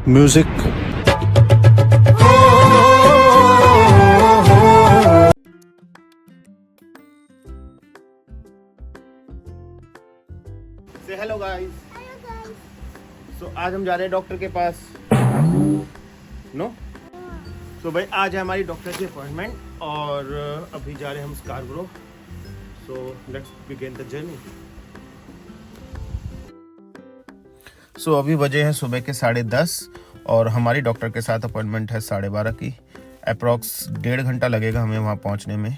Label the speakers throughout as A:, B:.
A: Music.
B: से hello guys. सो आज हम जा रहे हैं डॉक्टर के पास। नो सो भाई आज है हमारी डॉक्टर की अपॉइंटमेंट और अभी जा रहे हैं हम Scarborough. So let's begin the journey. So अभी बजे हैं सुबह के 10:30 और हमारी डॉक्टर के साथ अपॉइंटमेंट है 12:30 की। अप्रॉक्स 1.5 घंटा लगेगा हमें वहाँ पहुँचने में,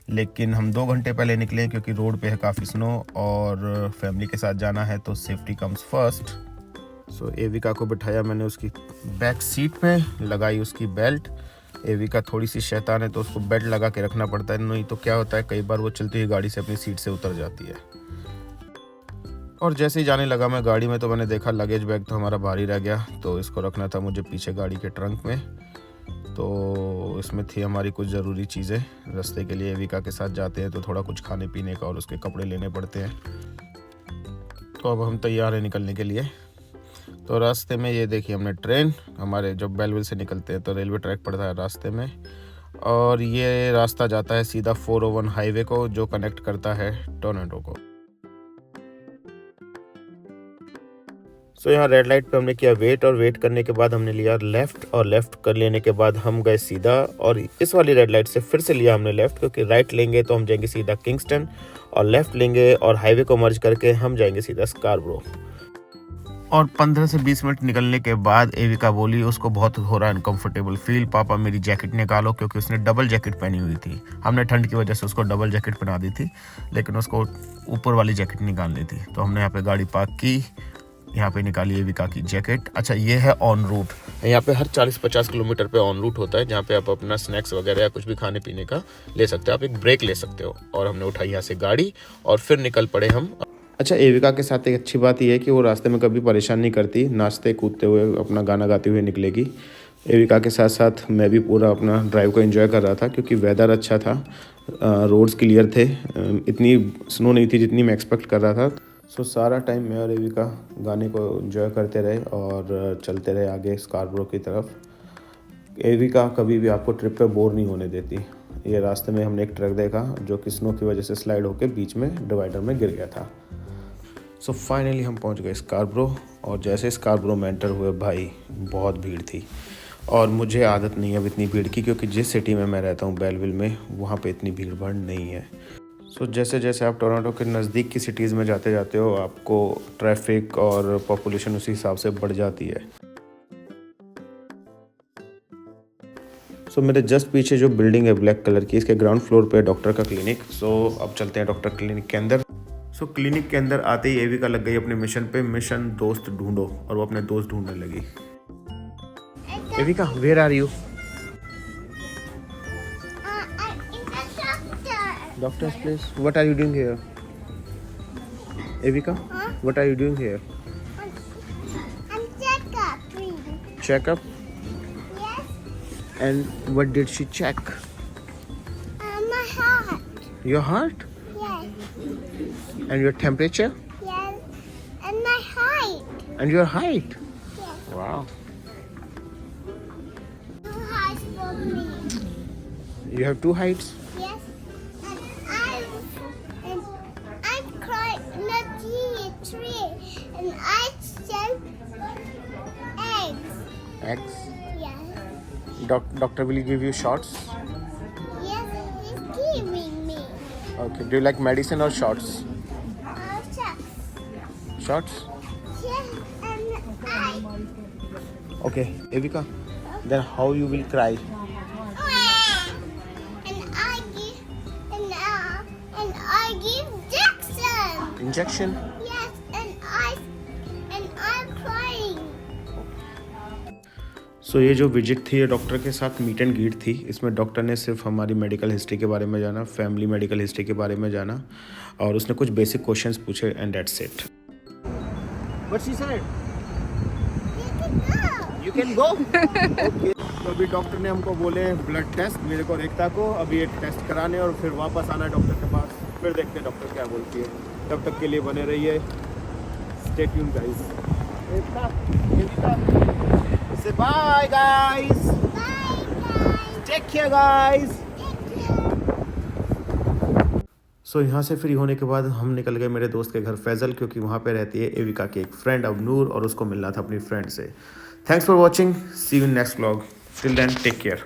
B: लेकिन हम 2 घंटे पहले निकले हैं क्योंकि रोड पे है काफ़ी स्नो और फैमिली के साथ जाना है तो सेफ्टी कम्स फर्स्ट। सो एविका को बिठाया मैंने उसकी बैक सीट पे, लगाई उसकी बेल्ट। एविका थोड़ी सी शैतान है तो उसको बेल्ट लगा के रखना पड़ता है, नहीं तो क्या होता है कई बार वो चलती हुई गाड़ी से अपनी सीट से उतर जाती है। और जैसे ही जाने लगा मैं गाड़ी में तो मैंने देखा लगेज बैग तो हमारा भारी रह गया, तो इसको रखना था मुझे पीछे गाड़ी के ट्रंक में। तो इसमें थी हमारी कुछ ज़रूरी चीज़ें रास्ते के लिए। एविका के साथ जाते हैं तो थोड़ा कुछ खाने पीने का और उसके कपड़े लेने पड़ते हैं। तो अब हम तैयार हैं निकलने के लिए। तो रास्ते में ये देखिए हमने ट्रेन, हमारे जब बेलविल से निकलते हैं तो रेलवे ट्रैक पड़ता है रास्ते में, और ये रास्ता जाता है सीधा 401 हाईवे को जो कनेक्ट करता है टोरंटो को। सो यहाँ रेड लाइट पे हमने किया वेट, और वेट करने के बाद हमने लिया लेफ़्ट, और लेफ़्ट कर लेने के बाद हम गए सीधा, और इस वाली रेड लाइट से फिर से लिया हमने लेफ़्ट, क्योंकि राइट लेंगे तो हम जाएंगे सीधा किंगस्टन, और लेफ़्ट लेंगे और हाईवे को मर्ज करके हम जाएंगे सीधा स्कारबरो। और 15 से 20 मिनट निकलने के बाद एविका बोली उसको बहुत हो रहा है अनकंफर्टेबल फील, पापा मेरी जैकेट निकालो, क्योंकि उसने डबल जैकेट पहनी हुई थी। हमने ठंड की वजह से उसको डबल जैकेट पहना दी थी, लेकिन उसको ऊपर वाली जैकेट निकालनी थी। तो हमने यहाँ पे गाड़ी पार्क की, यहाँ पे निकाली एविका की जैकेट। अच्छा ये है ऑन रूट, यहाँ पे हर 40-50 किलोमीटर पे ऑन रूट होता है जहाँ पे आप अपना स्नैक्स वगैरह या कुछ भी खाने पीने का ले सकते हो, आप एक ब्रेक ले सकते हो। और हमने उठाई यहाँ से गाड़ी और फिर निकल पड़े हम। अच्छा एविका के साथ एक अच्छी बात यह है कि वो रास्ते में कभी परेशान नहीं करती, नाचते कूदते हुए अपना गाना गाते हुए निकलेगी। एविका के साथ साथ मैं भी पूरा अपना ड्राइव को एंजॉय कर रहा था क्योंकि वेदर अच्छा था, रोड्स क्लियर थे, इतनी स्नो नहीं थी जितनी मैं एक्सपेक्ट कर रहा था। सो सारा टाइम मैं और एविका गाने को एंजॉय करते रहे और चलते रहे आगे स्कारबरो की तरफ। एविका कभी भी आपको ट्रिप पे बोर नहीं होने देती। ये रास्ते में हमने एक ट्रक देखा जो कि स्नो की वजह से स्लाइड होकर बीच में डिवाइडर में गिर गया था। सो फाइनली हम पहुंच गए स्कारबरो, और जैसे स्कारबरो में एंटर हुए भाई बहुत भीड़ थी, और मुझे आदत नहीं है अब इतनी भीड़ की, क्योंकि जिस सिटी में मैं रहता हूँ बेलविल में वहाँ पे इतनी भीड़ भाड़ नहीं है। सो जैसे जैसे आप टोरंटो के नज़दीक की सिटीज़ में जाते जाते हो आपको ट्रैफिक और पॉपुलेशन उसी हिसाब से बढ़ जाती है। सो मेरे जस्ट पीछे जो बिल्डिंग है ब्लैक कलर की, इसके ग्राउंड फ्लोर पे डॉक्टर का क्लिनिक। सो अब चलते हैं डॉक्टर क्लिनिक के अंदर। सो क्लिनिक के अंदर आते ही एविका लग गई अपने मिशन पे, मिशन दोस्त ढूंढो, और वो अपने दोस्त ढूंढने लगी। Avika where are you? Doctor's place. What are you doing here? Evika? Huh? What are you doing here?
C: I'm checkup, please.
B: Checkup?
C: Yes.
B: And what did she check?
C: My heart.
B: Your heart?
C: Yes.
B: And your temperature?
C: Yes. And my height.
B: And your height?
C: Yes.
B: Wow.
C: Two heights for me.
B: You have 2 heights?
C: Yes. And I'm crying not tree. And I check eggs.
B: Eggs?
C: Yes.
B: Doctor will give you shots?
C: Yes, he's giving me.
B: Okay. Do you like medicine or shots?
C: Shucks.
B: Shots?
C: Yes. And I.
B: Okay. Evika, then how you will cry?
C: And I give Jackson.
B: Injection?
C: Yes, and I'm crying.
B: सो ये जो visit थी ये doctor के साथ meet and greet थी। इसमें doctor ने सिर्फ हमारी मेडिकल हिस्ट्री के बारे में जाना, फैमिली मेडिकल हिस्ट्री के बारे में जाना, और उसने कुछ बेसिक क्वेश्चंस पूछे and that's it. What she said? You can go. Okay. तो अभी डॉक्टर ने हमको बोले ब्लड टेस्ट, मेरे को रेखता को अभी एक टेस्ट कराने और फिर वापस आना है डॉक्टर के पास, फिर देखते हैं डॉक्टर क्या बोलती है। तब तक के लिए बने रहिए, stay tuned guys. Bye guys,
C: Bye, guys.
B: Take care guys.
C: Take care.
B: So यहाँ से फ्री होने के बाद हम निकल गए मेरे दोस्त के घर फैज़ल, क्योंकि वहाँ पे रहती है एविका की एक फ्रेंड अबनूर और उसको मिलना था अपनी फ्रेंड से। Thanks for watching, see you in next vlog, till then take care.